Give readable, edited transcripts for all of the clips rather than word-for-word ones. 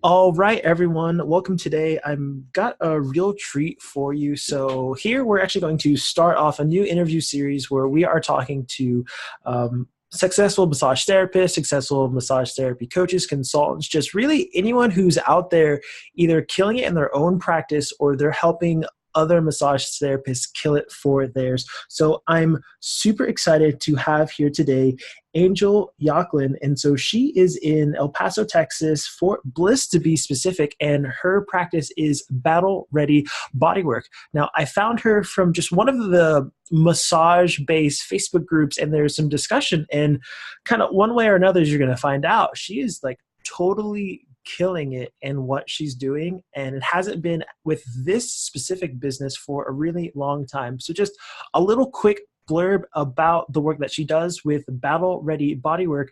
All right, everyone. Welcome today. I've got a real treat for you. So, here we're actually going to start off a new interview series where we are talking to successful massage therapists, successful massage therapy coaches, consultants, just really anyone who's out there either killing it in their own practice or they're helping other massage therapists kill it for theirs. So, I'm super excited to have here today Angel Yalkin. And so she is in El Paso, Texas, Fort Bliss to be specific, and her practice is Battle Ready Bodywork. Now, I found her from just one of the massage based Facebook groups, and there's some discussion, and kind of one way or another, as you're going to find out, she is like totally killing it in what she's doing, and it hasn't been with this specific business for a really long time. So just a little quick blurb about the work that she does with Battle Ready Bodywork.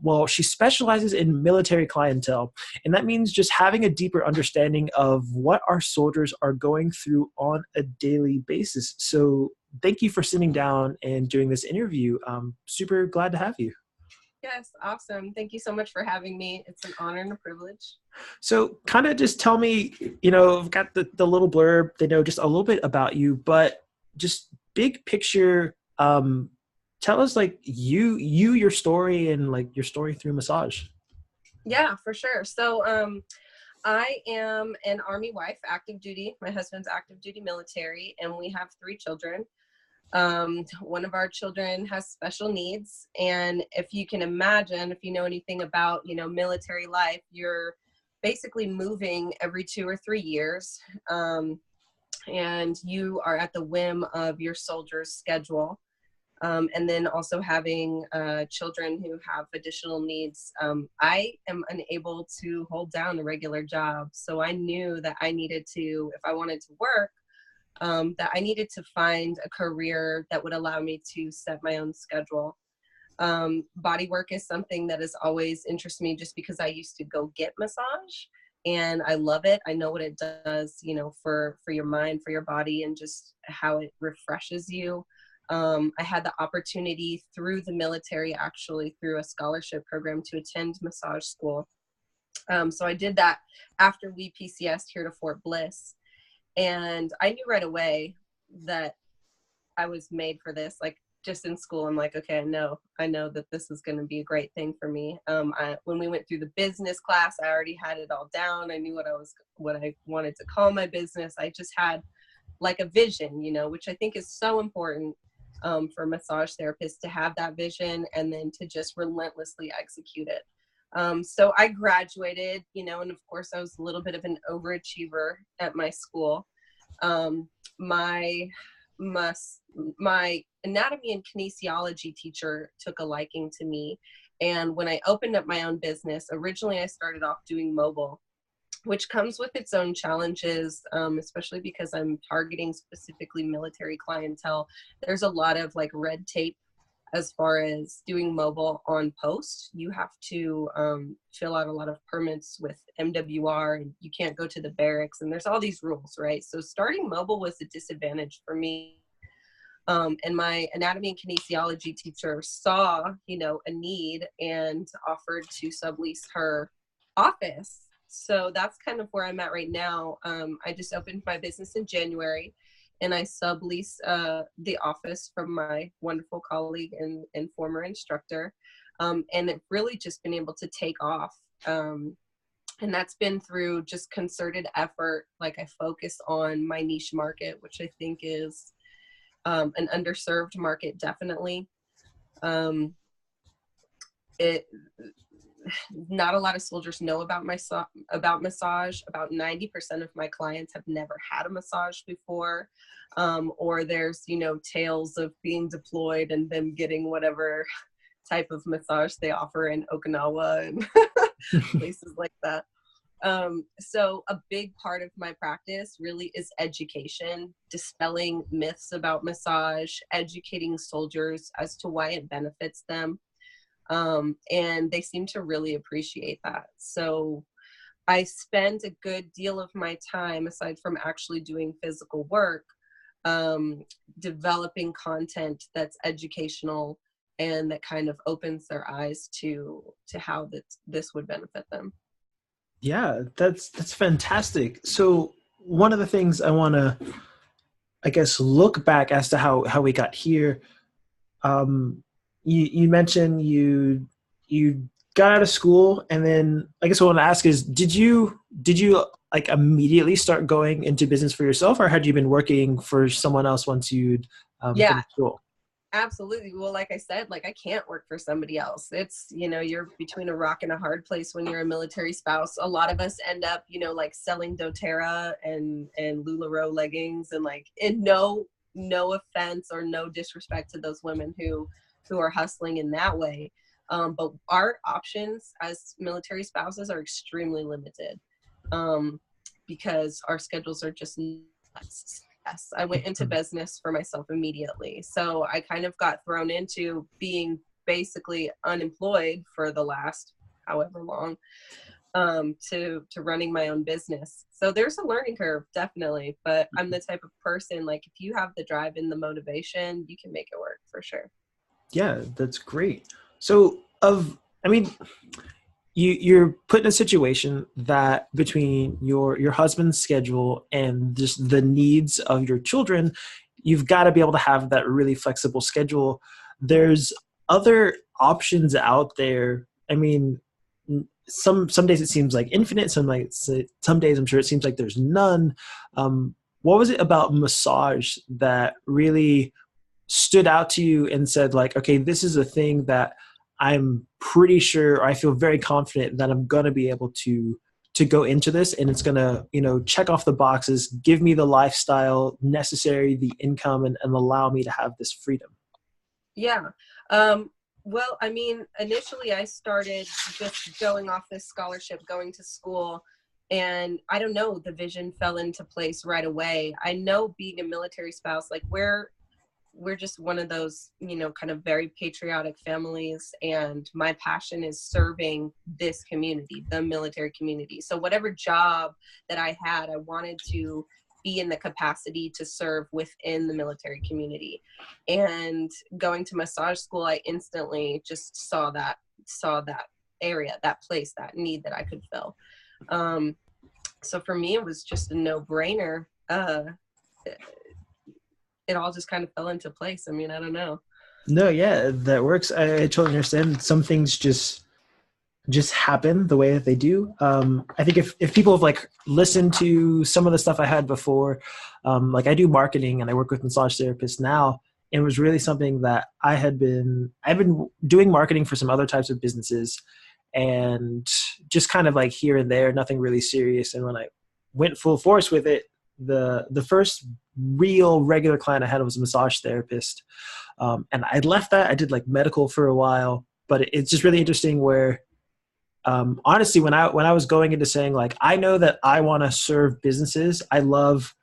Well, she specializes in military clientele, and that means just having a deeper understanding of what our soldiers are going through on a daily basis. So, thank you for sitting down and doing this interview. I'm super glad to have you. Yes, awesome. Thank you so much for having me. It's an honor and a privilege. So, kind of just tell me, I've got the little blurb, they know just a little bit about you, but just big picture, tell us like your story and like your story through massage. Yeah, for sure. I am an Army wife, active duty. My husband's active duty military, and we have three children. One of our children has special needs, and if you can imagine, if you know anything about, military life, you're basically moving every 2 or 3 years, and you are at the whim of your soldier's schedule. And then also having children who have additional needs. I am unable to hold down a regular job. So I knew that I needed to, if I wanted to work, that I needed to find a career that would allow me to set my own schedule. Body work is something that has always interested me just because I used to go get massage and I love it. I know what it does, for your mind, for your body, and just how it refreshes you. I had the opportunity through the military, actually through a scholarship program, to attend massage school. So I did that after we PCS'd here to Fort Bliss. And I knew right away that I was made for this. Like, just in school, I'm like, okay, I know that this is going to be a great thing for me. When we went through the business class, I already had it all down. I knew what I wanted to call my business. I just had like a vision, which I think is so important for massage therapists to have that vision and then to just relentlessly execute it. So I graduated, and of course I was a little bit of an overachiever at my school. Um, my, my, my anatomy and kinesiology teacher took a liking to me. And when I opened up my own business, originally I started off doing mobile, which comes with its own challenges, especially because I'm targeting specifically military clientele. There's a lot of like red tape as far as doing mobile on post. You have to fill out a lot of permits with MWR, and you can't go to the barracks, and there's all these rules, right? So starting mobile was a disadvantage for me. And my anatomy and kinesiology teacher saw, a need and offered to sublease her office. So that's kind of where I'm at right now. I just opened my business in January, and I sublease the office from my wonderful colleague and former instructor. And it's really just been able to take off. And that's been through just concerted effort. Like, I focus on my niche market, which I think is an underserved market, definitely. It Not a lot of soldiers know about massage. About 90% of my clients have never had a massage before, or there's tales of being deployed and them getting whatever type of massage they offer in Okinawa and places like that. So a big part of my practice really is education, dispelling myths about massage, educating soldiers as to why it benefits them. And they seem to really appreciate that. So I spend a good deal of my time, aside from actually doing physical work, developing content that's educational and that kind of opens their eyes to how this would benefit them. Yeah, that's fantastic. So one of the things I want to, I guess, look back as to how we got here. Um, you mentioned you got out of school, and then I guess what I want to ask is, did you like immediately start going into business for yourself, or had you been working for someone else once you'd Yeah, finished school? absolutely. Well, like I said, like I can't work for somebody else. It's, you're between a rock and a hard place when you're a military spouse. A lot of us end up, like selling doTERRA and LuLaRoe leggings, and like, and no offense or no disrespect to those women who are hustling in that way. But our options as military spouses are extremely limited, um, because our schedules are just nuts. Yes, I went into business for myself immediately. So I kind of got thrown into being basically unemployed for the last however long, to running my own business. So there's a learning curve, definitely. But I'm the type of person, like, if you have the drive and the motivation, you can make it work for sure. Yeah, that's great. So I mean, you're put in a situation that between your husband's schedule and just the needs of your children, you've got to be able to have that really flexible schedule. There's other options out there. I mean, some days it seems like infinite. Some days I'm sure it seems like there's none. What was it about massage that really stood out to you and said like, okay, this is a thing that I'm pretty sure, or I feel very confident that I'm going to be able to go into this, and it's going to, check off the boxes, give me the lifestyle necessary, the income, and allow me to have this freedom. Yeah. Um, well, I mean, initially I started just going off this scholarship, going to school, and I don't know, the vision fell into place right away. I know, being a military spouse, like, we're just one of those, kind of very patriotic families. And my passion is serving this community, the military community. So whatever job that I had, I wanted to be in the capacity to serve within the military community. And going to massage school, I instantly just saw that area, that place, that need that I could fill. Um, so for me, it was just a no-brainer. It all just kind of fell into place. I mean, I don't know. No, yeah, that works. I totally understand. Some things just happen the way that they do. I think if people have like listened to some of the stuff I had before, like I do marketing and I work with massage therapists now. It was really something that I've been doing marketing for some other types of businesses, and just kind of like here and there, nothing really serious. And when I went full force with it, the first real regular client I had was a massage therapist, and I left that. I did like medical for a while, but it's just really interesting where honestly, when I was going into saying like, I know that I want to serve businesses. I love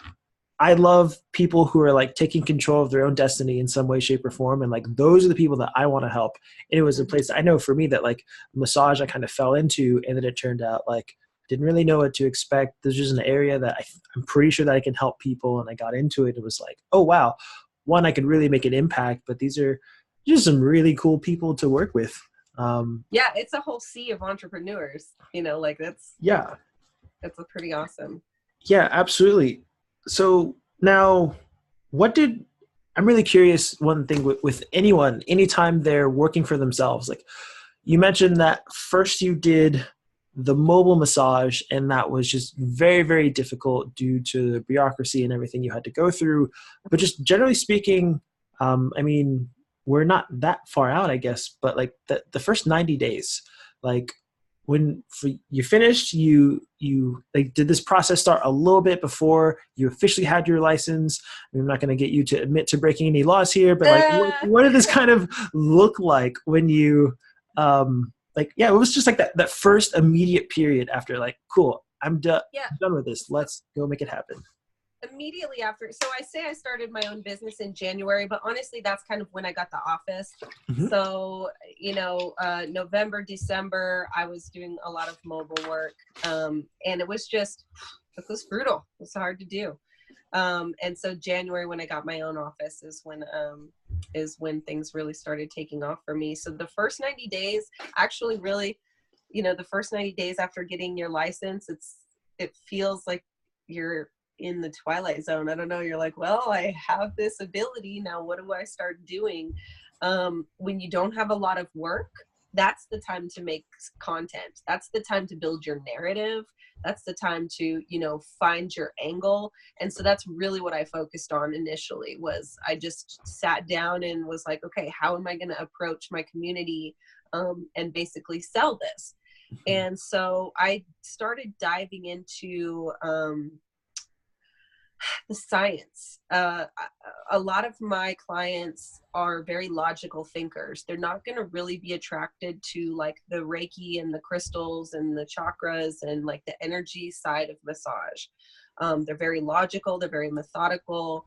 people who are like taking control of their own destiny in some way, shape, or form, and like those are the people that I want to help. And it was a place that I know for me that like massage I kind of fell into, and then it turned out like didn't really know what to expect. There's just an area that I'm pretty sure that I can help people, and I got into it. It was like, oh wow, one, I could really make an impact, but these are just some really cool people to work with. Um, Yeah, it's a whole sea of entrepreneurs, like yeah, that's a pretty awesome. Yeah, absolutely. So now, what did I'm really curious? One thing with anyone, anytime they're working for themselves, like you mentioned that first you did the mobile massage, and that was just very, very difficult due to the bureaucracy and everything you had to go through. But just generally speaking, I mean, we're not that far out, I guess, but like the first 90 days, like you finished, you like did this process start a little bit before you officially had your license? I'm not going to get you to admit to breaking any laws here, but like Uh, what did this kind of look like when you like, yeah, it was just like that first immediate period after like, cool, yeah, I'm done with this, let's go make it happen. immediately after. So I say I started my own business in January, but honestly, that's kind of when I got the office. Hmm. So, November, December, I was doing a lot of mobile work. And it was brutal. It was hard to do. And so January, when I got my own office, is when things really started taking off for me. So the first 90 days actually really the first 90 days after getting your license, it feels like you're in the twilight zone. I don't know. You're like, well, I have this ability now. What do I start doing? When you don't have a lot of work, that's the time to make content. That's the time to build your narrative. That's the time to, find your angle. And so that's really what I focused on initially. Was I just sat down and was like, okay, how am I going to approach my community and basically sell this? And so I started diving into the science. A lot of my clients are very logical thinkers. They're not going to really be attracted to like the Reiki and the crystals and the chakras and like the energy side of massage. They're very logical. They're very methodical.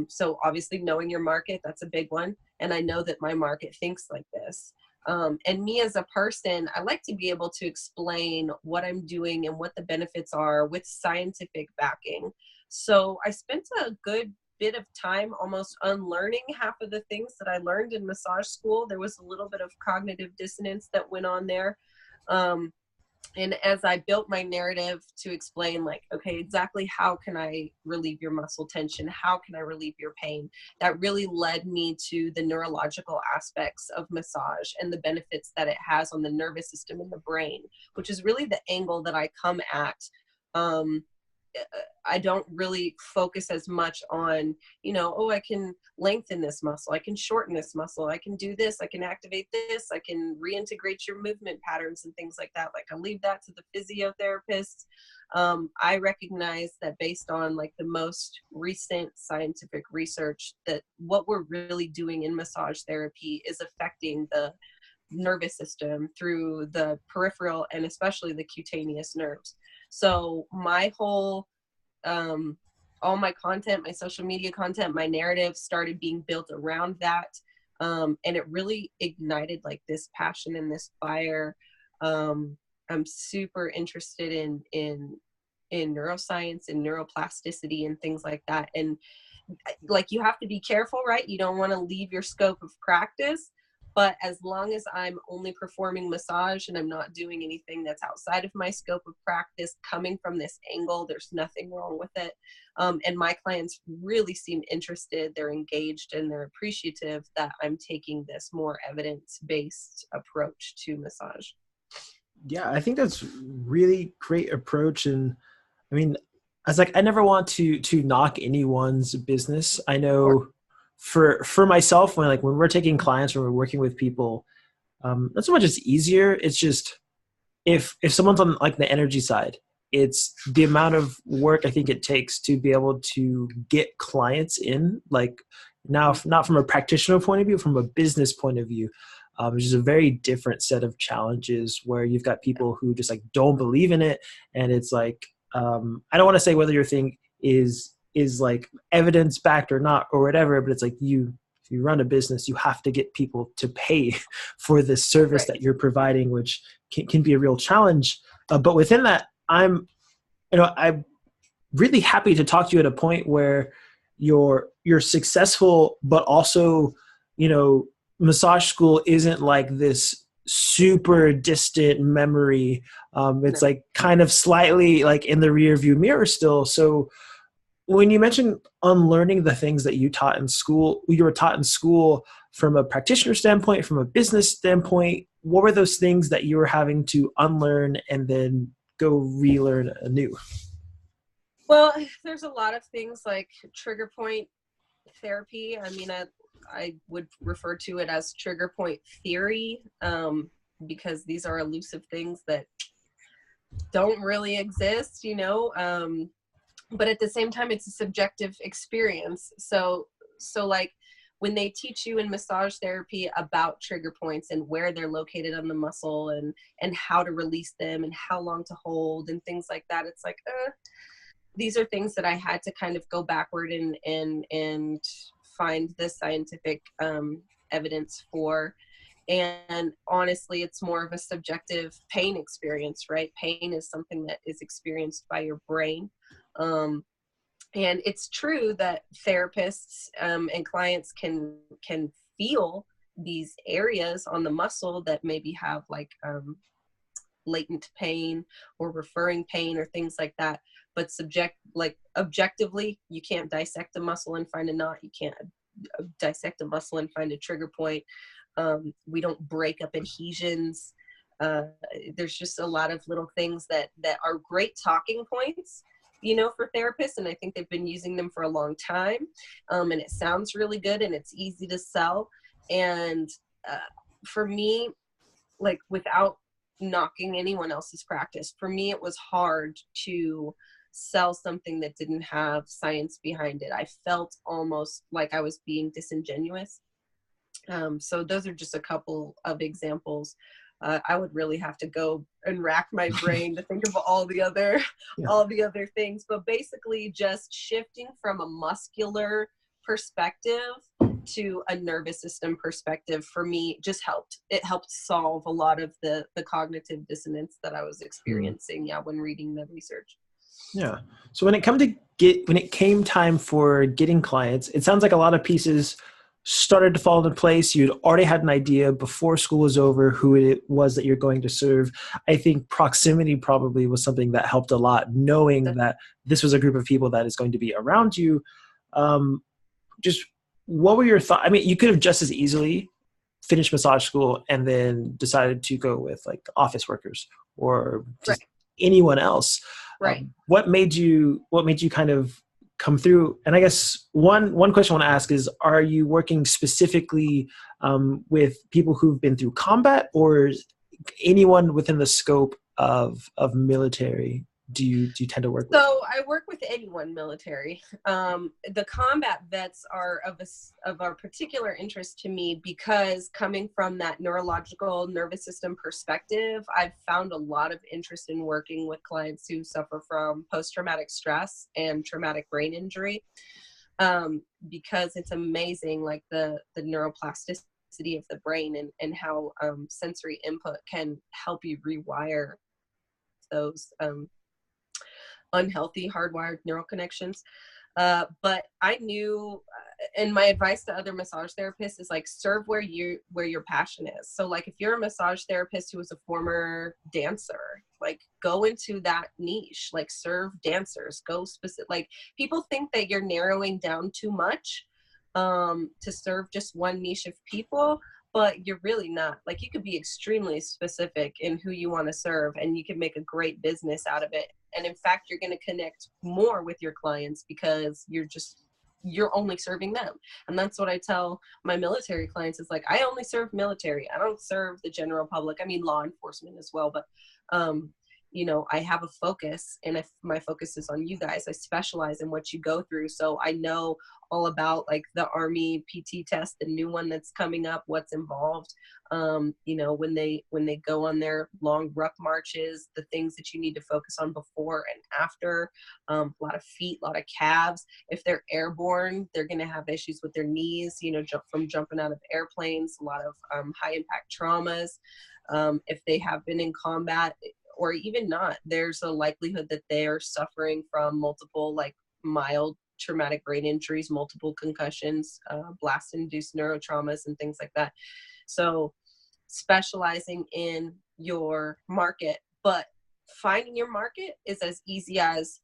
So obviously knowing your market, that's a big one. And I know that my market thinks like this. And me as a person, I like to be able to explain what I'm doing and what the benefits are with scientific backing. So I spent a good bit of time almost unlearning half of the things that I learned in massage school. There was a little bit of cognitive dissonance that went on there. And as I built my narrative to explain like, okay, exactly how can I relieve your muscle tension? How can I relieve your pain? That really led me to the neurological aspects of massage and the benefits that it has on the nervous system and the brain, which is really the angle that I come at. I don't really focus as much on, I can lengthen this muscle, I can shorten this muscle, I can do this, I can activate this, I can reintegrate your movement patterns and things like that. Like I leave that to the physiotherapists. I recognize that based on like the most recent scientific research, that what we're really doing in massage therapy is affecting the nervous system through the peripheral and especially the cutaneous nerves. So my whole, all my content, my social media content, my narrative started being built around that. And it really ignited like this passion and this fire. I'm super interested in neuroscience and neuroplasticity and things like that. And like, you have to be careful, right? You don't want to leave your scope of practice. But as long as I'm only performing massage and I'm not doing anything that's outside of my scope of practice, coming from this angle, there's nothing wrong with it. And my clients really seem interested, they're engaged, and they're appreciative that I'm taking this more evidence-based approach to massage. Yeah, I think that's really great approach. And I mean, I never want to knock anyone's business. I know for myself, when we're taking clients or we're working with people, not so much it's easier. It's just if someone's on like the energy side, it's the amount of work I think it takes to be able to get clients in, like now, not from a practitioner point of view, from a business point of view, which is a very different set of challenges where you've got people who just like don't believe in it. And it's like, I don't want to say whether your thing is like evidence backed or not or whatever, but it's like if you run a business, you have to get people to pay for this service that you're providing, which can be a real challenge. But within that, I'm really happy to talk to you at a point where you're successful, but also, massage school isn't like this super distant memory. It's like kind of slightly like in the rear view mirror still. So when you mentioned unlearning the things that you were taught in school from a practitioner standpoint, from a business standpoint, what were those things that you were having to unlearn and then go relearn anew? Well, there's a lot of things like trigger point therapy. I mean, I would refer to it as trigger point theory, because these are elusive things that don't really exist, but at the same time, it's a subjective experience. So like when they teach you in massage therapy about trigger points and where they're located on the muscle and how to release them and how long to hold and things like that, it's like, these are things that I had to kind of go backward and find the scientific evidence for. And honestly, it's more of a subjective pain experience, right? Pain is something that is experienced by your brain. And it's true that therapists and clients can feel these areas on the muscle that maybe have like latent pain or referring pain or things like that. But objectively, you can't dissect a muscle and find a knot. You can't dissect a muscle and find a trigger point. We don't break up adhesions. There's just a lot of little things that are great talking points, for therapists. And I think they've been using them for a long time. And it sounds really good and it's easy to sell. And for me, like, without knocking anyone else's practice, for me, it was hard to sell something that didn't have science behind it. I felt almost like I was being disingenuous. So those are just a couple of examples. I would really have to go and rack my brain to think of all the other things, but basically just shifting from a muscular perspective to a nervous system perspective for me just helped. It helped solve a lot of the cognitive dissonance that I was experiencing, when reading the research. Yeah. So when it came time for getting clients, it sounds like a lot of pieces started to fall into place. You'd already had an idea before school was over who it was that you're going to serve. I think proximity probably was something that helped a lot, knowing that this was a group of people that is going to be around you. Just what were your thoughts? I mean, you could have just as easily finished massage school and then decided to go with like office workers or just anyone else. Right. What made you kind of come through? And I guess one question I want to ask is, are you working specifically with people who've been through combat, or anyone within the scope of military do you tend to work with? So I work with anyone military. The combat vets are of our particular interest to me because coming from that neurological nervous system perspective, I've found a lot of interest in working with clients who suffer from post-traumatic stress and traumatic brain injury, because it's amazing, like the neuroplasticity of the brain and how sensory input can help you rewire those unhealthy hardwired neural connections. But I knew, and my advice to other massage therapists is like, serve where your passion is. So like, if you're a massage therapist who was a former dancer, like go into that niche, like serve dancers, go specific. Like, people think that you're narrowing down too much to serve just one niche of people, but you're really not. Like, you could be extremely specific in who you want to serve, and you can make a great business out of it. And in fact, you're going to connect more with your clients because you're only serving them. And that's what I tell my military clients is like, I only serve military. I don't serve the general public. I mean, law enforcement as well, but I have a focus, and if my focus is on you guys, I specialize in what you go through. So I know all about like the Army PT test, the new one that's coming up, what's involved. When they go on their long ruck marches, the things that you need to focus on before and after, a lot of feet, a lot of calves. If they're airborne, they're going to have issues with their knees, from jumping out of airplanes, a lot of high impact traumas. If they have been in combat, or even not, there's a likelihood that they are suffering from multiple like mild traumatic brain injuries, multiple concussions, blast-induced neurotraumas, and things like that. So specializing in your market, but finding your market is as easy as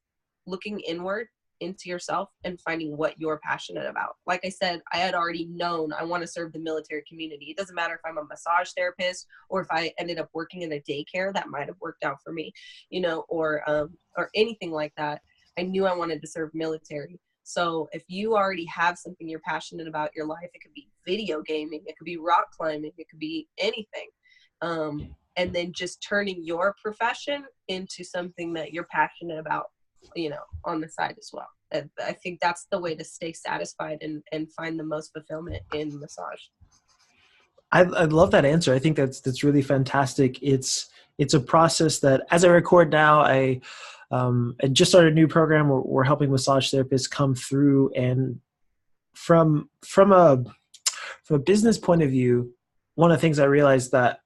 looking inward into yourself and finding what you're passionate about. Like I said, I had already known I want to serve the military community. It doesn't matter if I'm a massage therapist or if I ended up working in a daycare, that might have worked out for me, or anything like that. I knew I wanted to serve military. So if you already have something you're passionate about in your life, it could be video gaming, it could be rock climbing, it could be anything. And then just turning your profession into something that you're passionate about, on the side as well. And I think that's the way to stay satisfied and find the most fulfillment in massage. I love that answer. I think that's really fantastic. It's a process that, as I record now, I just started a new program where we're helping massage therapists come through, and from a business point of view, one of the things I realized that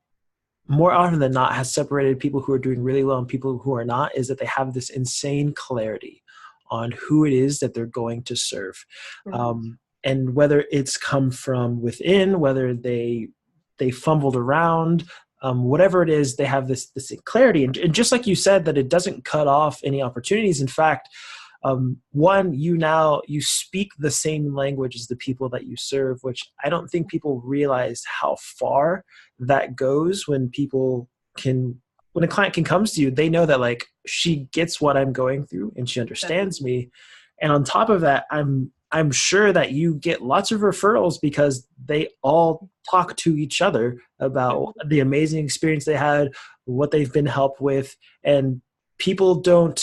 more often than not has separated people who are doing really well and people who are not is that they have this insane clarity on who it is that they're going to serve. Mm-hmm. And whether it's come from within, whether they fumbled around, whatever it is, they have this clarity. And just like you said, that it doesn't cut off any opportunities. In fact, one, you speak the same language as the people that you serve, which I don't think people realize how far that goes when a client can comes to you, they know that like she gets what I'm going through and she understands me. And on top of that, I'm sure that you get lots of referrals because they all talk to each other about the amazing experience they had, what they've been helped with, and people don't,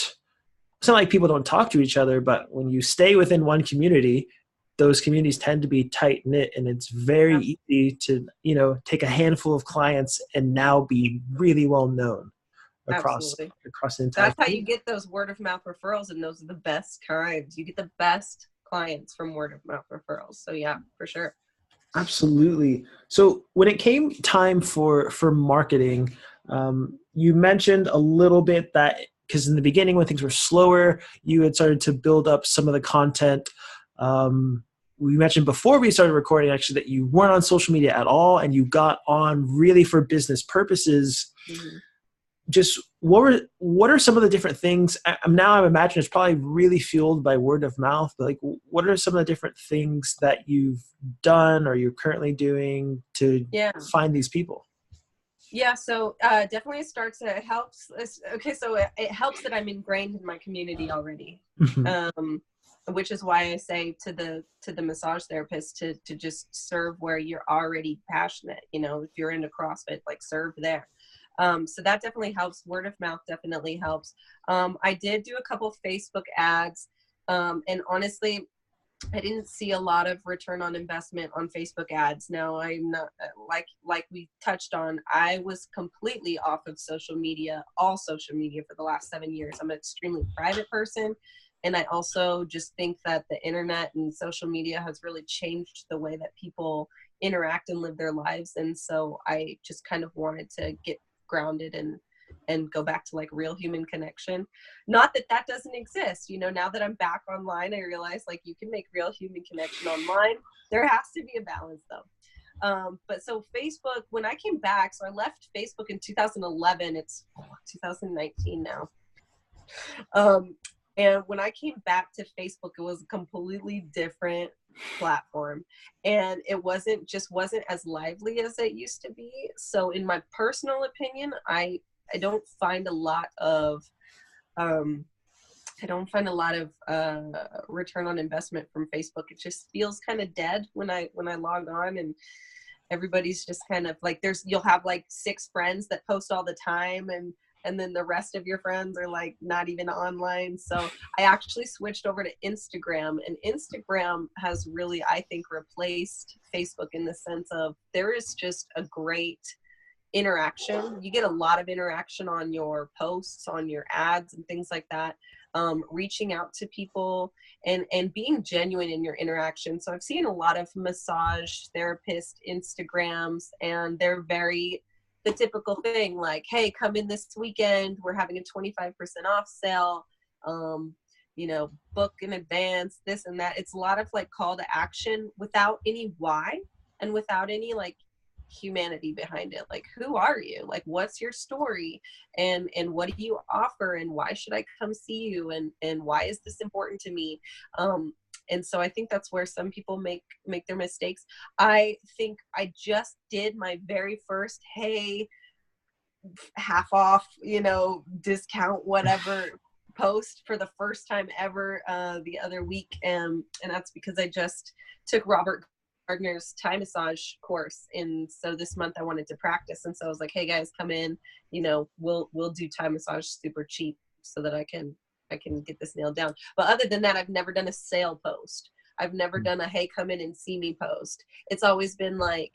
it's not like people don't talk to each other, but when you stay within one community, those communities tend to be tight knit, and it's very easy to, take a handful of clients and now be really well known across Absolutely. the entire That's how you community. get those word of mouth referrals, and those are the best kinds. You get the best clients from word of mouth referrals. So yeah, for sure. Absolutely. So when it came time for marketing, you mentioned a little bit that because in the beginning when things were slower, you had started to build up some of the content. We mentioned before we started recording actually that you weren't on social media at all, and you got on really for business purposes. Mm-hmm. Just what are some of the different things? Now I imagine it's probably really fueled by word of mouth, but like what are some of the different things that you've done or you're currently doing to find these people? Yeah, so definitely it helps. Okay, so it helps that I'm ingrained in my community already, which is why I say to the massage therapist to just serve where you're already passionate. If you're into CrossFit, like serve there. So that definitely helps. Word of mouth definitely helps. I did do a couple Facebook ads, and honestly, I didn't see a lot of return on investment on Facebook ads. Now, I'm not like we touched on. I was completely off of all social media for the last 7 years. I'm an extremely private person. And I also just think that the internet and social media has really changed the way that people interact and live their lives. And so I just kind of wanted to get grounded and go back to like real human connection. Not that that doesn't exist. Now that I'm back online, I realize like you can make real human connection online. There has to be a balance though. But so Facebook, when I came back, so I left Facebook in 2011, it's 2019 now. And when I came back to Facebook, it was a completely different platform, and it wasn't as lively as it used to be. So in my personal opinion, I don't find a lot of return on investment from Facebook. It just feels kind of dead when I log on, and everybody's just kind of like you'll have like 6 friends that post all the time, and then the rest of your friends are like not even online. So I actually switched over to Instagram, and Instagram has really, I think, replaced Facebook in the sense of there is just a great interaction. You get a lot of interaction on your posts, on your ads and things like that. Reaching out to people and being genuine in your interaction. So I've seen a lot of massage therapist Instagrams, and they're very the typical thing like, hey, come in this weekend, we're having a 25% off sale, book in advance, this and that. It's a lot of like call to action without any why and without any like humanity behind it. Like, who are you? Like, what's your story, and what do you offer, and why should I come see you, and why is this important to me? And so I think that's where some people make their mistakes. I think I just did my very first, hey, half off, discount, whatever post for the first time ever the other week. And that's because I just took Robert Gardner's Thai massage course. And so this month I wanted to practice. And so I was like, hey guys, come in, we'll do Thai massage super cheap so that I can get this nailed down. But other than that, I've never done a sale post. I've never done a, hey, come in and see me post. It's always been like,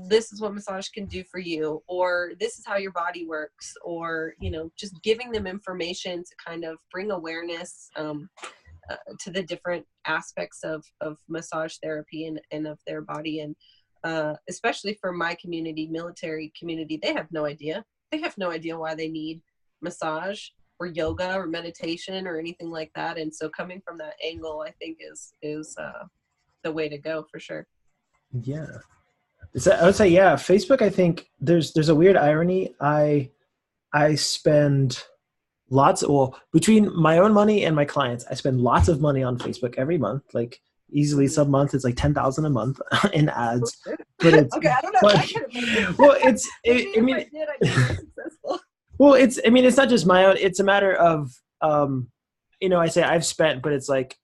this is what massage can do for you, or this is how your body works, or, just giving them information to kind of bring awareness to the different aspects of massage therapy and of their body. And especially for my community, military community, they have no idea. They have no idea why they need massage or yoga or meditation or anything like that. And so coming from that angle, I think is the way to go for sure. Yeah, So I would say, yeah, Facebook. I think there's a weird irony. I spend well, between my own money and my clients, I spend lots of money on Facebook every month. Like easily, Mhm. some month it's like 10,000 a month in ads. Oh, shit. But it's Okay, I don't know if but I could have made it. well, Maybe I if I mean, did, I'd be more successful. well, I mean, it's not just my own. It's a matter of I say I've spent, but it's like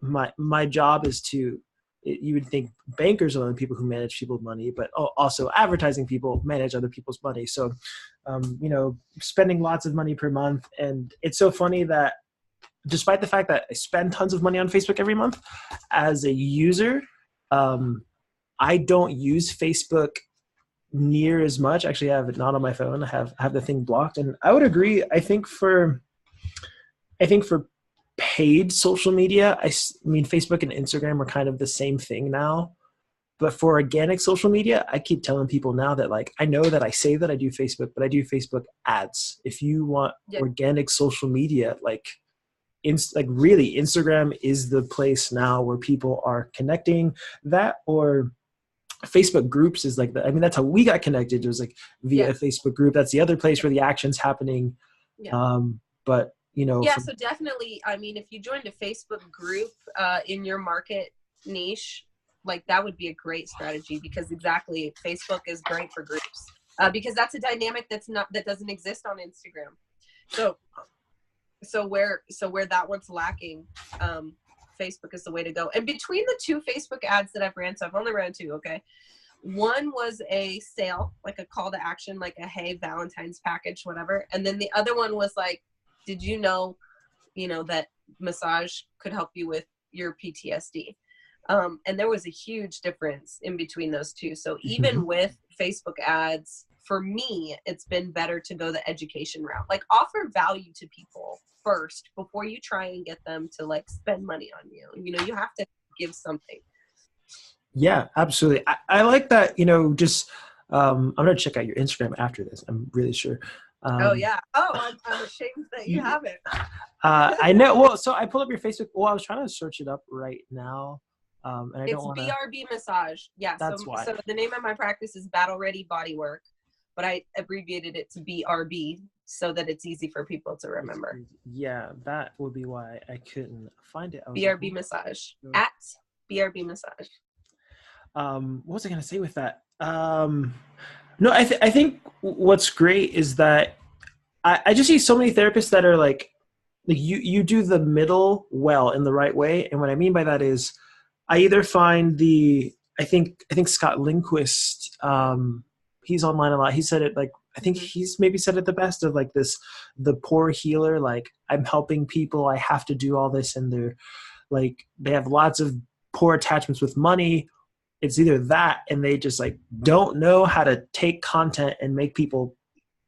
my job is to. You would think bankers are the people who manage people's money, but also advertising people manage other people's money. So, spending lots of money per month, and it's so funny that despite the fact that I spend tons of money on Facebook every month, as a user, um, I don't use Facebook near as much. Actually, I have it not on my phone. I have the thing blocked, and I would agree. I think for paid social media, I mean, Facebook and Instagram are kind of the same thing now. But for organic social media, I keep telling people now that like I know that I say that I do Facebook, but I do Facebook ads. If you want Yeah. organic social media, like really Instagram is the place now where people are connecting. That or Facebook groups is like I mean, that's how we got connected. It was like via Yeah. a Facebook group. That's the other place where the action's happening. Yeah. But Yeah, so definitely, I mean, if you joined a Facebook group in your market niche, like that would be a great strategy, because exactly, Facebook is great for groups because that's a dynamic that doesn't exist on Instagram. So where that one's lacking, Facebook is the way to go. And between the two Facebook ads that I've ran, so I've only ran two, okay. One was a sale, like a call to action, like a hey, Valentine's package, whatever. And then the other one was like, did you know that massage could help you with your PTSD? And there was a huge difference in between those two. So even with Facebook ads, for me, it's been better to go the education route. Like offer value to people first before you try and get them to like spend money on you. You have to give something. Yeah, absolutely. I like that, just I'm going to check out your Instagram after this. I'm really sure. Oh, yeah. Oh, I'm ashamed that you have it. I know. Well, so I pulled up your Facebook. Well, I was trying to search it up right now. And I It's don't want to. BRB Massage. Yeah. That's why. So the name of my practice is Battle Ready Bodywork, but I abbreviated it to BRB so that it's easy for people to remember. Yeah, that would be why I couldn't find it. BRB Massage. At BRB Massage. What was I going to say with that? No, I think what's great is that I just see so many therapists that are like you do the middle well in the right way. And what I mean by that is I either find I think Scott Lindquist, he's online a lot. He said it like, I think he's maybe said it the best of like the poor healer, like I'm helping people, I have to do all this. And they have lots of poor attachments with money. It's either that, and they just like don't know how to take content and make people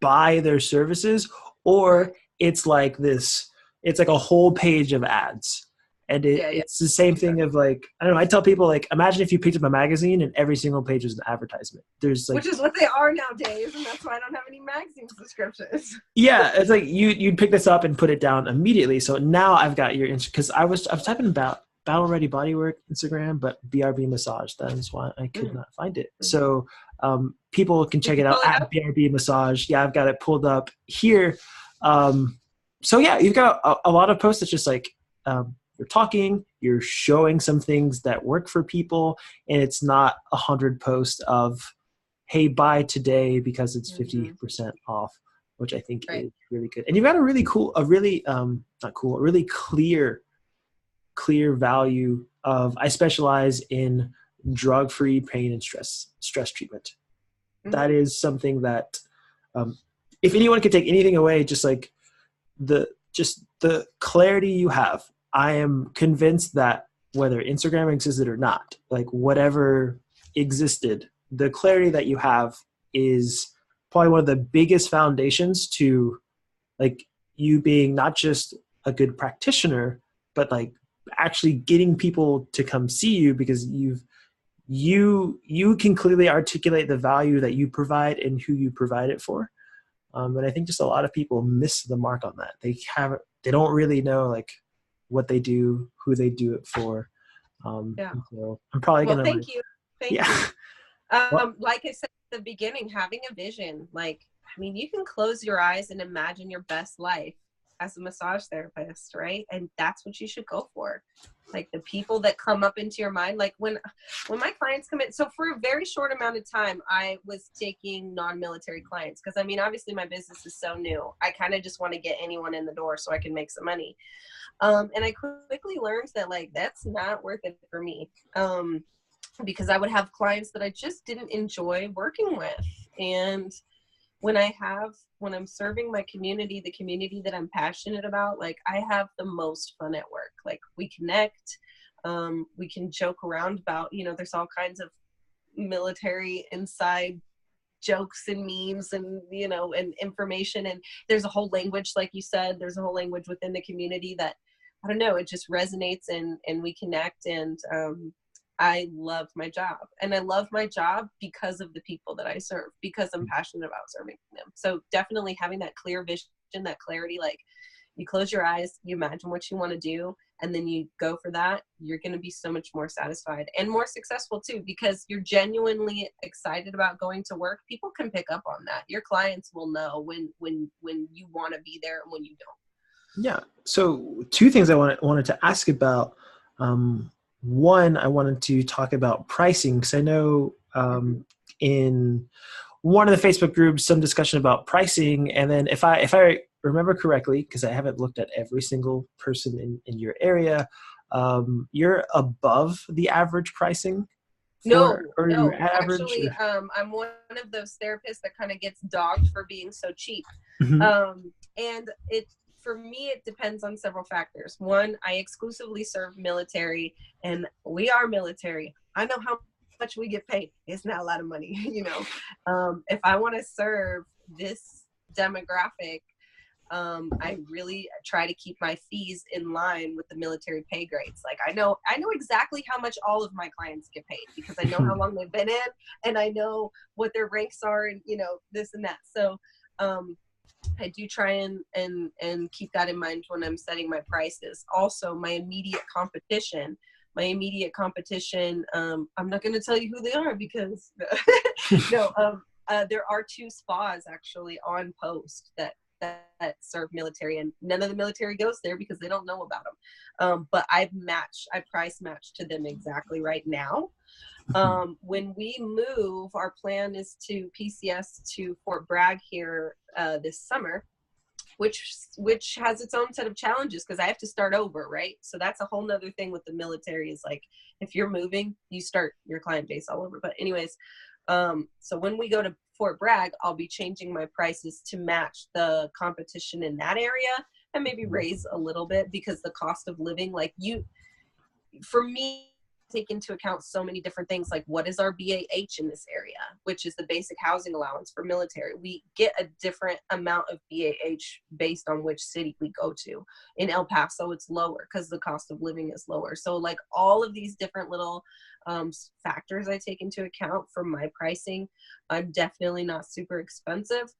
buy their services, or it's like a whole page of ads. And it's the same thing of like, I don't know, I tell people like, imagine if you picked up a magazine and every single page was an advertisement. There's like, which is what they are nowadays, and that's why I don't have any magazine subscriptions. Yeah, it's like you'd pick this up and put it down immediately. So now I've got your because I was typing about Battle Ready Bodywork Instagram, but BRB Massage. That is why I could not find it. So people can check it out at BRB Massage. Yeah, I've got it pulled up here. So yeah, you've got a lot of posts that's just like you're talking, you're showing some things that work for people, and it's not 100 posts of, hey, buy today because it's 50% off, which I think is really good. And you've got a really clear value of, I specialize in drug-free pain and stress treatment. That is something that if anyone could take anything away, just like the clarity you have, I am convinced that whether Instagram existed or not, like whatever existed, the clarity that you have is probably one of the biggest foundations to like you being not just a good practitioner, but like actually getting people to come see you because you can clearly articulate the value that you provide and who you provide it for. And I think just a lot of people miss the mark on that. They don't really know like what they do, who they do it for. So I'm probably gonna. Thank you. Thank you. Well, Like I said at the beginning, having a vision, like, I mean, you can close your eyes and imagine your best life as a massage therapist, right? And that's what you should go for. Like the people that come up into your mind, like when my clients come in, so for a very short amount of time, I was taking non-military clients because I mean, obviously my business is so new. I kind of just want to get anyone in the door so I can make some money. And I quickly learned that like that's not worth it for me. Because I would have clients that I just didn't enjoy working with. And when I'm serving my community, the community that I'm passionate about, like I have the most fun at work. Like we connect, we can joke around about, you know, there's all kinds of military inside jokes and memes and, you know, and information. And there's a whole language, like you said, there's a whole language within the community that, I don't know, it just resonates and we connect. And, I love my job, and I love my job because of the people that I serve, because I'm passionate about serving them. So definitely having that clear vision, that clarity, like you close your eyes, you imagine what you want to do, and then you go for that, you're going to be so much more satisfied and more successful too, because you're genuinely excited about going to work. People can pick up on that. Your clients will know when you want to be there and when you don't. yeah. So two things I wanted to ask about. One, I wanted to talk about pricing because I know in one of the Facebook groups, some discussion about pricing. And then if I remember correctly, because I haven't looked at every single person in your area, you're above the average pricing for, or you're No. average? Actually, I'm one of those therapists that kind of gets dogged for being so cheap. Mhm. And for me, it depends on several factors. One, I exclusively serve military, and we are military. I know how much we get paid. It's not a lot of money, you know. If I want to serve this demographic, I really try to keep my fees in line with the military pay grades. Like I know exactly how much all of my clients get paid because I know how long they've been in, and I know what their ranks are, and you know this and that. So I do try and keep that in mind when I'm setting my prices. Also, my immediate competition. I'm not going to tell you who they are because no. There are two spas actually on post that serve military, and none of the military goes there because they don't know about them. But I price match to them exactly right now. When we move, our plan is to PCS to Fort Bragg here this summer, which has its own set of challenges because I have to start over, right? So that's a whole nother thing with the military is like, if you're moving, you start your client base all over. But anyways, so when we go to Fort Bragg, I'll be changing my prices to match the competition in that area and maybe raise a little bit because the cost of living, like for me, take into account so many different things, like what is our BAH in this area, which is the basic housing allowance for military. We get a different amount of BAH based on which city we go to. In El Paso, it's lower because the cost of living is lower. So like all of these different little factors I take into account for my pricing. I'm definitely not super expensive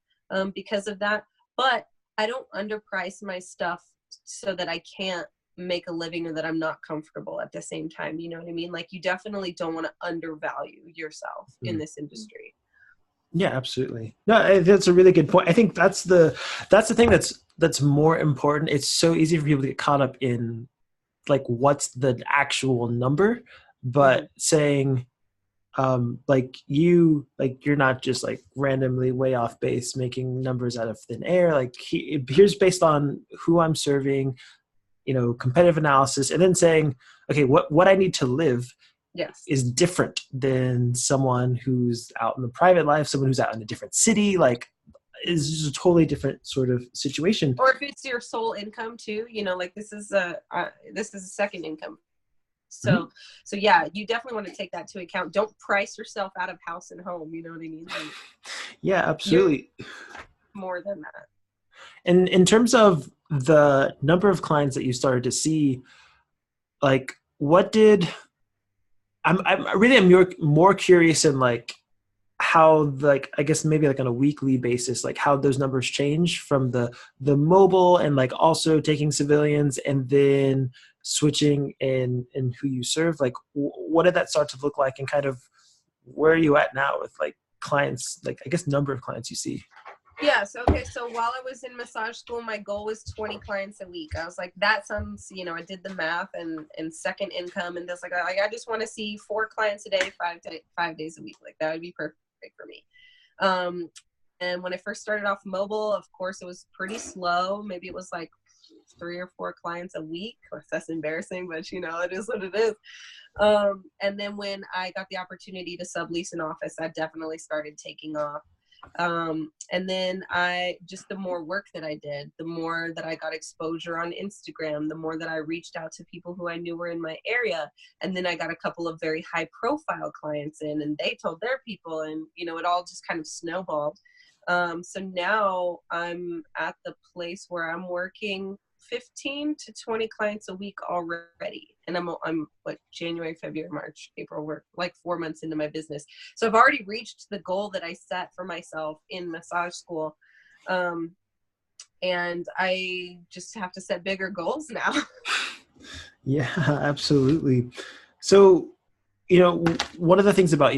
because of that, but I don't underprice my stuff so that I can't make a living or that I'm not comfortable at the same time. You know what I mean? Like you definitely don't want to undervalue yourself in this industry. Yeah, absolutely. No, that's a really good point. I think that's the thing that's more important. It's so easy for people to get caught up in like what's the actual number, but saying you're not just like randomly way off base making numbers out of thin air. Like here's based on who I'm serving, you know, competitive analysis, and then saying, okay, what I need to live is different than someone who's out in the private life, someone who's out in a different city, like is just a totally different sort of situation. Or if it's your sole income too, you know, like this is a second income. So yeah, you definitely want to take that into account. Don't price yourself out of house and home. You know what I mean? Like, yeah, absolutely. More than that. And in terms of the number of clients that you started to see, like I'm more curious in like how, like, I guess maybe like on a weekly basis, like how those numbers change from the mobile and like also taking civilians and then switching in who you serve. Like what did that start to look like, and kind of where are you at now with like clients, like I guess number of clients you see? Yes. Okay. So while I was in massage school, my goal was 20 clients a week. I was like, that sounds, I did the math and second income and this, like, I just want to see 4 clients a day, 5 days a week. Like that would be perfect for me. And when I first started off mobile, of course, it was pretty slow. Maybe it was like 3 or 4 clients a week. That's embarrassing, but it is what it is. And then when I got the opportunity to sublease an office, that definitely started taking off. And then the more work that I did, the more that I got exposure on Instagram, the more that I reached out to people who I knew were in my area. And then I got a couple of very high profile clients in, and they told their people, and, it all just kind of snowballed. So now I'm at the place where I'm working 15 to 20 clients a week already. And I'm what, January, February, March, April, we're like 4 months into my business. So I've already reached the goal that I set for myself in massage school. And I just have to set bigger goals now. Yeah, absolutely. So, one of the things about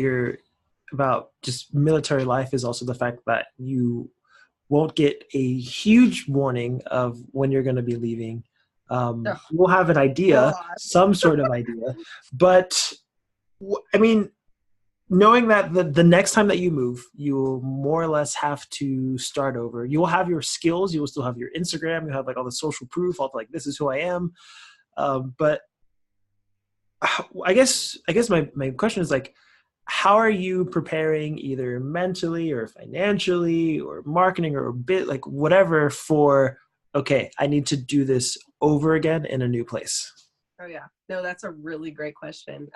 just military life is also the fact that you won't get a huge warning of when you're going to be leaving. We'll have an idea, God. some sort of idea, but I mean, knowing that the next time that you move, you will more or less have to start over. You will have your skills. You will still have your Instagram. You have like all the social proof. All like, this is who I am. But I guess my question is like, how are you preparing either mentally or financially or marketing or a bit like whatever for, okay, I need to do this over again in a new place? Oh yeah, no, that's a really great question.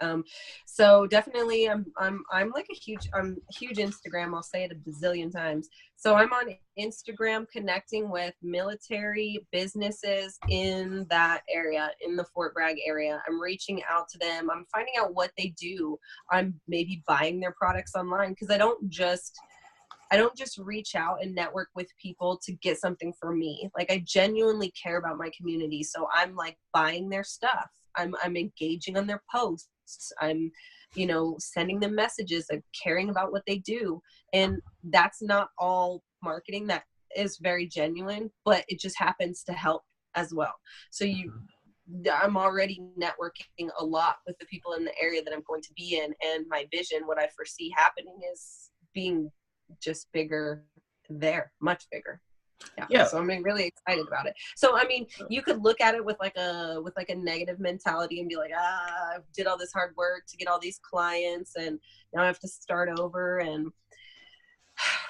So definitely, I'm like I'm huge Instagram. I'll say it a bazillion times. So I'm on Instagram connecting with military businesses in that area, in the Fort Bragg area. I'm reaching out to them. I'm finding out what they do. I'm maybe buying their products online because I don't just reach out and network with people to get something for me. Like I genuinely care about my community. So I'm like buying their stuff. I'm engaging on their posts. I'm, sending them messages. I'm caring about what they do. And that's not all marketing. That is very genuine, but it just happens to help as well. So I'm already networking a lot with the people in the area that I'm going to be in. And my vision, what I foresee happening is being just bigger there, much bigger. Yeah. So I'm really excited about it. So I mean, you could look at it with like a negative mentality and be like, I did all this hard work to get all these clients and now I have to start over.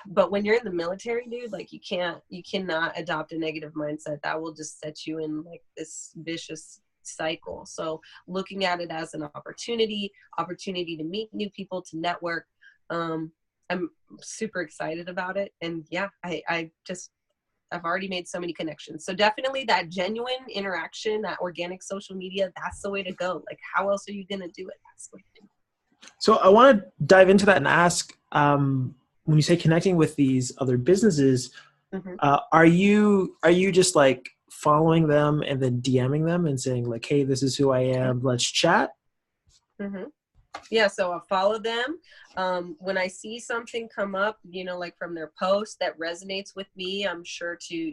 But when you're in the military, dude, like you cannot adopt a negative mindset. That will just set you in like this vicious cycle. So looking at it as an opportunity to meet new people, to network. I'm super excited about it. And yeah, I've already made so many connections. So definitely that genuine interaction, that organic social media, that's the way to go. Like how else are you going to do it? That's the way to do it. So I want to dive into that and ask, when you say connecting with these other businesses, Mm-hmm. Are you just like following them and then DMing them and saying like, hey, this is who I am, let's chat? Mm-hmm. Yeah, so I'll follow them. When I see something come up, like from their post that resonates with me, I'm sure to,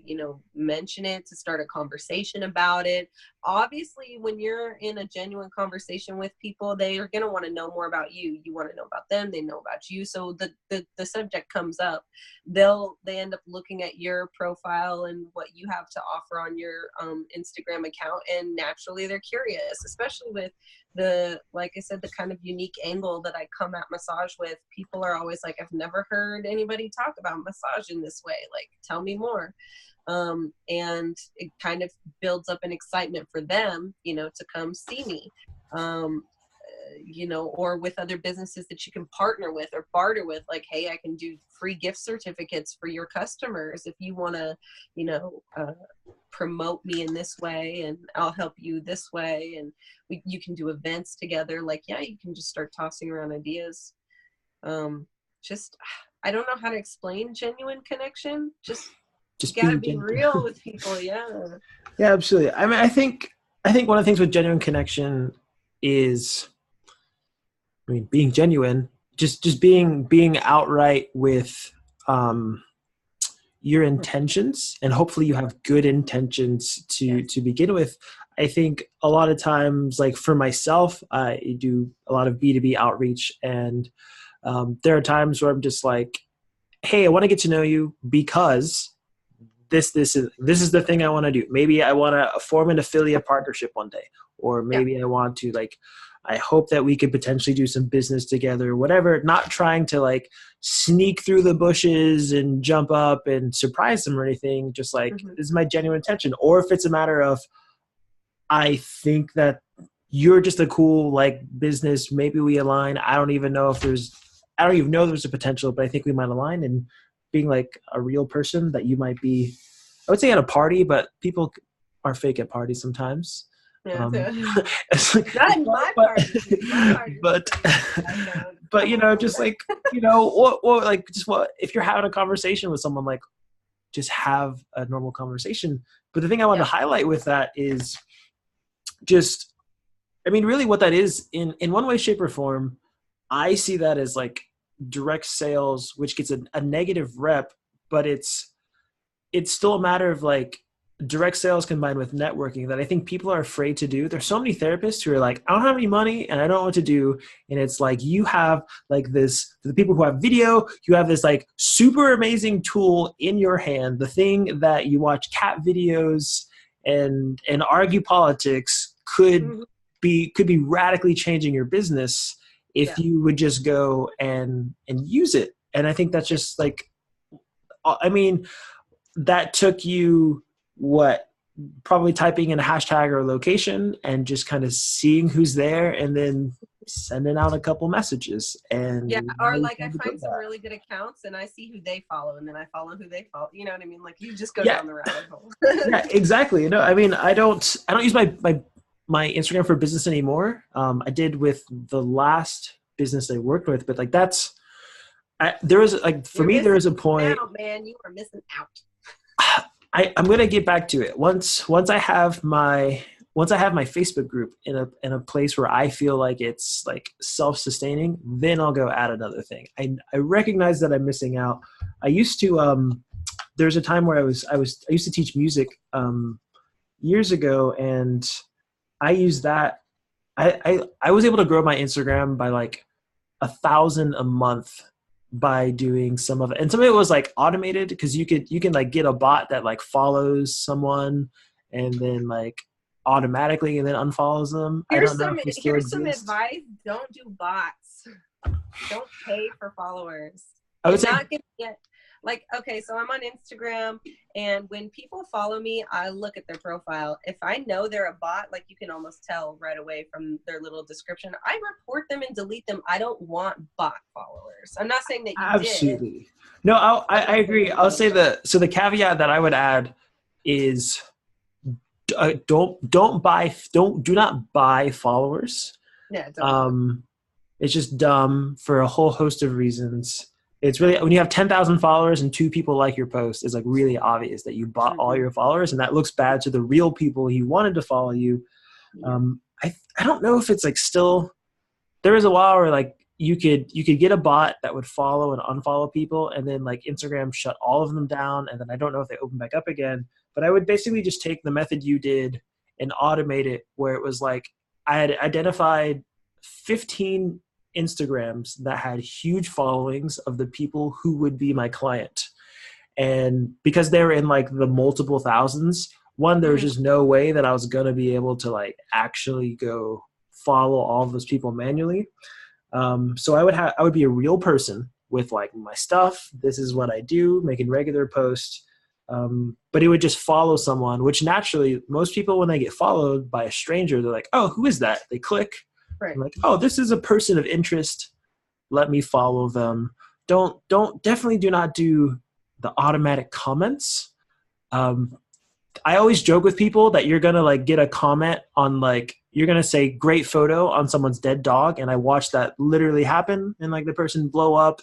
mention it, to start a conversation about it. Obviously, when you're in a genuine conversation with people, they are going to want to know more about you. You want to know about them, they know about you. So the subject comes up. They end up looking at your profile and what you have to offer on your Instagram account. And naturally, they're curious, especially with like I said, the kind of unique angle that I come at massage with. People are always like, I've never heard anybody talk about massage in this way. Like, tell me more. And it kind of builds up an excitement for them, to come see me. Or with other businesses that you can partner with or barter with, like, hey, I can do free gift certificates for your customers if you want to, promote me in this way, and I'll help you this way, and you can do events together. Like, yeah, you can just start tossing around ideas. I don't know how to explain genuine connection. Just gotta be real with people. Yeah. Yeah, absolutely. I mean, I think one of the things with genuine connection is, being genuine, just being outright with your intentions, and hopefully you have good intentions to begin with. I think a lot of times, like for myself, I do a lot of B2B outreach, and there are times where I'm just like, hey, I want to get to know you because this is the thing I want to do. Maybe I want to form an affiliate partnership one day, or maybe I want to, like, I hope that we could potentially do some business together, whatever. Not trying to like sneak through the bushes and jump up and surprise them or anything. Just like, this is my genuine intention. Or if it's a matter of, I think that you're just a cool like business, maybe we align. I don't even know there's a potential, but I think we might align. And being like a real person that you might be, I would say at a party, but people are fake at parties sometimes. Yeah, not in my party. But you know, just like, you know, or like just if you're having a conversation with someone, like just have a normal conversation. But the thing I want to highlight with that is just, I mean, really what that is in one way, shape, or form, I see that as like direct sales, which gets a negative rep, but it's still a matter of like direct sales combined with networking that I think people are afraid to do. There's so many therapists who are like, I don't have any money and I don't know what to do. And it's like, you have like this, for the people who have video, you have this like super amazing tool in your hand, the thing that you watch cat videos and argue politics could be radically changing your business if you would just go and use it. And I think that's just like, I mean, that took you probably typing in a hashtag or a location and just kind of seeing who's there and then sending out a couple messages. And or like I find some really good accounts and I see who they follow and then I follow who they follow. You know what I mean? Like you just go down the rabbit hole. Yeah, exactly. You know, I mean, I don't use my Instagram for business anymore. I did with the last business I worked with, but like there is like, for me, there is a point. Out, man, you are missing out. I'm going to get back to it. Once I have my Facebook group in a place where I feel like it's like self-sustaining, then I'll go add another thing. I recognize that I'm missing out. I used to, there's a time where I used to teach music, years ago, and I used that. I was able to grow my Instagram by like 1,000 a month by doing some of it. And some of it was like automated because you can like get a bot that like follows someone and then like automatically and then unfollows them. Here's some advice. Don't do bots. Don't pay for followers. I would say like, okay, so I'm on Instagram and when people follow me, I look at their profile. If I know they're a bot, like you can almost tell right away from their little description, I report them and delete them. I don't want bot followers. I'm not saying that you absolutely did. No, I agree. I'll say the caveat that I would add is do not buy followers. Yeah. It's just dumb for a whole host of reasons. It's really, when you have 10,000 followers and 2 people like your post, it's like really obvious that you bought all your followers, and that looks bad to the real people who wanted to follow you. I don't know if it's like still, there was a while where like you could get a bot that would follow and unfollow people, and then like Instagram shut all of them down, and then I don't know if they open back up again. But I would basically just take the method you did and automate it, where it was like I had identified 15 Instagrams that had huge followings of the people who would be my client. And because they were in like the multiple thousands, there was just no way that I was going to be able to like actually go follow all of those people manually. So I would be a real person with like my stuff. This is what I do, making regular posts. But it would just follow someone, which naturally most people, when they get followed by a stranger, they're like, oh, who is that? They click. Right. I'm like, oh, this is a person of interest. Let me follow them. Definitely do not do the automatic comments. I always joke with people that you're going to like get a comment on like, you're going to say great photo on someone's dead dog. And I watched that literally happen and like the person blow up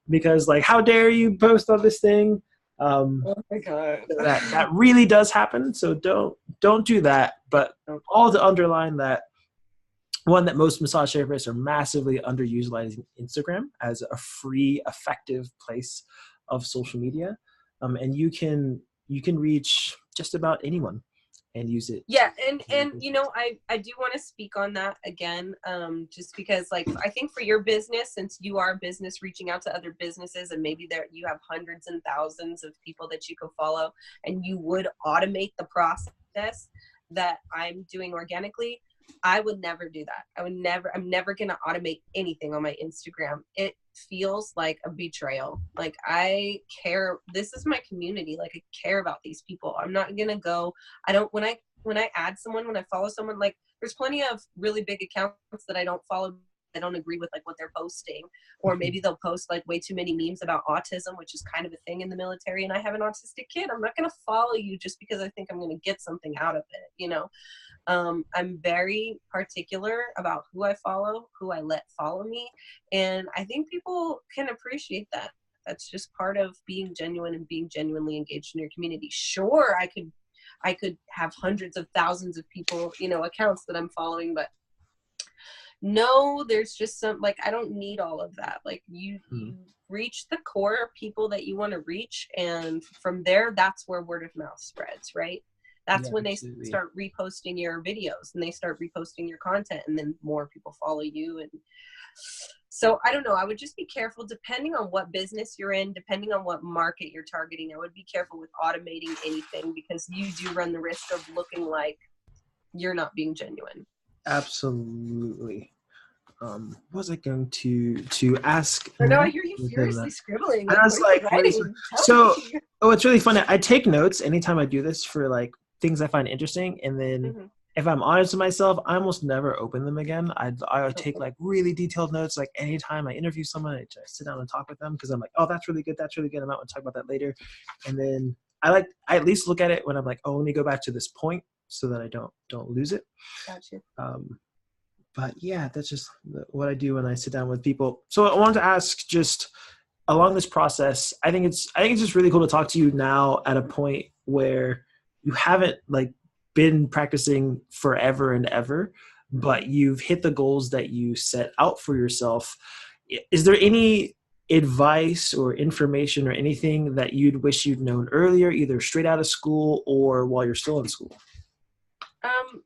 because like, how dare you post on this thing? Oh my God. That really does happen. So don't do that. But all to underline that, one that most massage therapists are massively underutilizing Instagram as a free, effective place of social media, and you can reach just about anyone and use it. Yeah, and you know, I do want to speak on that again, just because, like, I think for your business, since you are a business reaching out to other businesses, and maybe there you have hundreds and thousands of people that you could follow, and you would automate the process that I'm doing organically. I would never do that. I'm never gonna automate anything on my Instagram. It feels like a betrayal. Like, I care. This is my community. Like, I care about these people. I'm not gonna go. I don't, when I add someone, when I follow someone, like, there's plenty of really big accounts that I don't follow. I don't agree with, like, what they're posting, or maybe they'll post like way too many memes about autism, which is kind of a thing in the military. And I have an autistic kid. I'm not going to follow you just because I think I'm going to get something out of it. You know, I'm very particular about who I follow, who I let follow me. And I think people can appreciate that. That's just part of being genuine and being genuinely engaged in your community. Sure, I could have hundreds of thousands of people, you know, accounts that I'm following, but no, there's just some, like, I don't need all of that. Like, you reach the core people that you want to reach, and from there, that's where word of mouth spreads, right? That's Yeah, when they absolutely. start reposting your videos, and they start reposting your content, and then more people follow you. And so I don't know, I would just be careful, depending on what business you're in, depending on what market you're targeting. I would be careful with automating anything, because you do run the risk of looking like you're not being genuine. Absolutely. What was I going to ask Or no, I next hear you within furiously that? scribbling. And Like, I what was are you like, writing? Tell so, me. oh, it's really funny. I take notes anytime I do this for like things I find interesting, and then Mm-hmm. if I'm honest with myself, I almost never open them again. I would take like really detailed notes, like anytime I interview someone, I just sit down and talk with them, because I'm like, oh, that's really good, that's really good. I might want to talk about that later, and then I at least look at it when I'm like, oh, let me go back to this point so that I don't lose it. Gotcha. But yeah, that's just what I do when I sit down with people. So I wanted to ask, just along this process, I think it's just really cool to talk to you now at a point where you haven't like been practicing forever and ever, but you've hit the goals that you set out for yourself. Is there any advice or information or anything that you'd wish you'd known earlier, either straight out of school or while you're still in school? Um,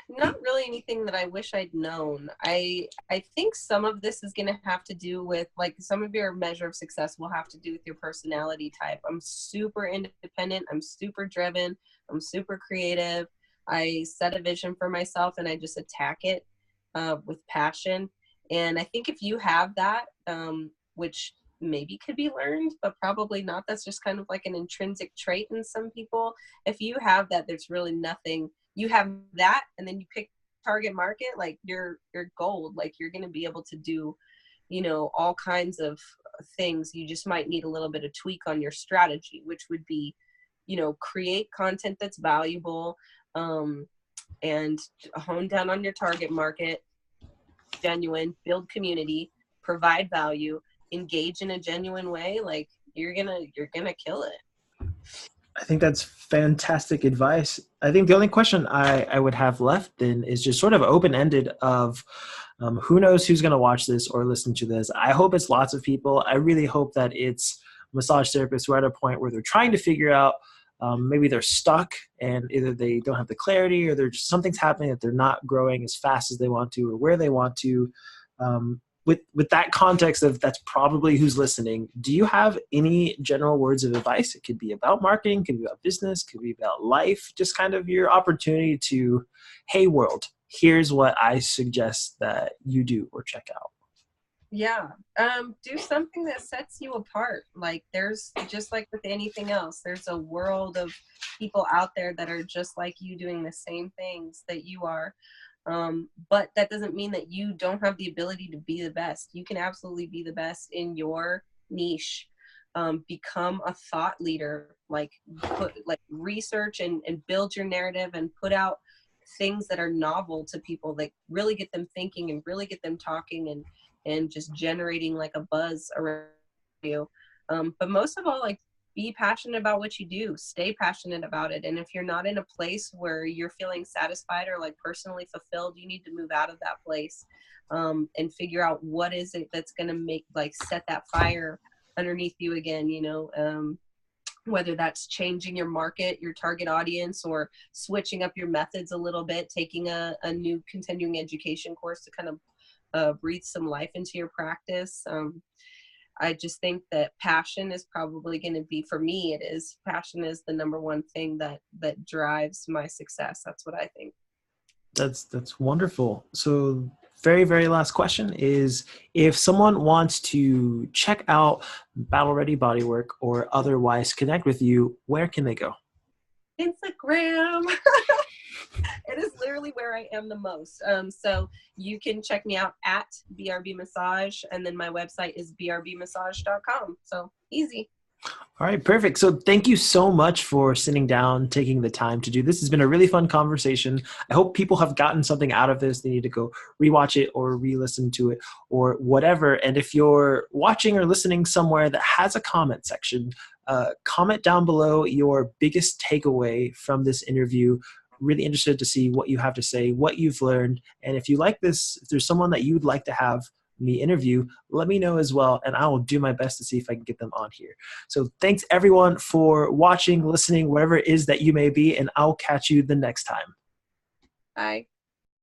Not really anything that I wish I'd known. I think some of this is going to have to do with, like, some of your measure of success will have to do with your personality type. I'm super independent. I'm super driven. I'm super creative. I set a vision for myself and I just attack it with passion. And I think if you have that, which maybe could be learned, but probably not, that's just kind of like an intrinsic trait in some people. If you have that, there's really nothing. You have that, and then you pick target market, like, you're gold. Like, you're going to be able to do, you know, all kinds of things. You just might need a little bit of tweak on your strategy, which would be, you know, create content that's valuable, and hone down on your target market, genuine, build community, provide value, engage in a genuine way. Like, you're gonna kill it. I think that's fantastic advice. I think the only question I would have left then is just sort of open ended of who knows who's going to watch this or listen to this. I hope it's lots of people. I really hope that it's massage therapists who are at a point where they're trying to figure out, maybe they're stuck and either they don't have the clarity or there's just something's happening that they're not growing as fast as they want to or where they want to. With that context of that's probably who's listening, do you have any general words of advice? It could be about marketing, could be about business, could be about life, just kind of your opportunity to, hey world, here's what I suggest that you do or check out. Yeah. Do something that sets you apart. Like, there's, just like with anything else, there's a world of people out there that are just like you, doing the same things that you are. But that doesn't mean that you don't have the ability to be the best. You can absolutely be the best in your niche. Become a thought leader, like, research and build your narrative and put out things that are novel to people, that really get them thinking and really get them talking, and just generating like a buzz around you. But most of all, like, be passionate about what you do, stay passionate about it. And if you're not in a place where you're feeling satisfied or like personally fulfilled, you need to move out of that place, and figure out what is it that's going to make, like, set that fire underneath you again, whether that's changing your market, your target audience, or switching up your methods a little bit, taking a new continuing education course to kind of breathe some life into your practice. I just think that passion is probably going to be, for me, passion is the number one thing that drives my success. That's what I think. That's wonderful. So very, very last question is, if someone wants to check out Battle Ready Bodywork or otherwise connect with you, where can they go? Instagram. It is literally where I am the most. So you can check me out at BRB Massage, and then my website is brbmassage.com. So easy. All right, perfect. So thank you so much for sitting down, taking the time to do this. It's been a really fun conversation. I hope people have gotten something out of this. They need to go rewatch it or re-listen to it or whatever. And if you're watching or listening somewhere that has a comment section, comment down below your biggest takeaway from this interview. Really interested to see what you have to say, what you've learned. And if you like this, if there's someone that you'd like to have me interview, let me know as well, and I will do my best to see if I can get them on here. So thanks everyone for watching, listening, wherever it is that you may be, and I'll catch you the next time. Bye.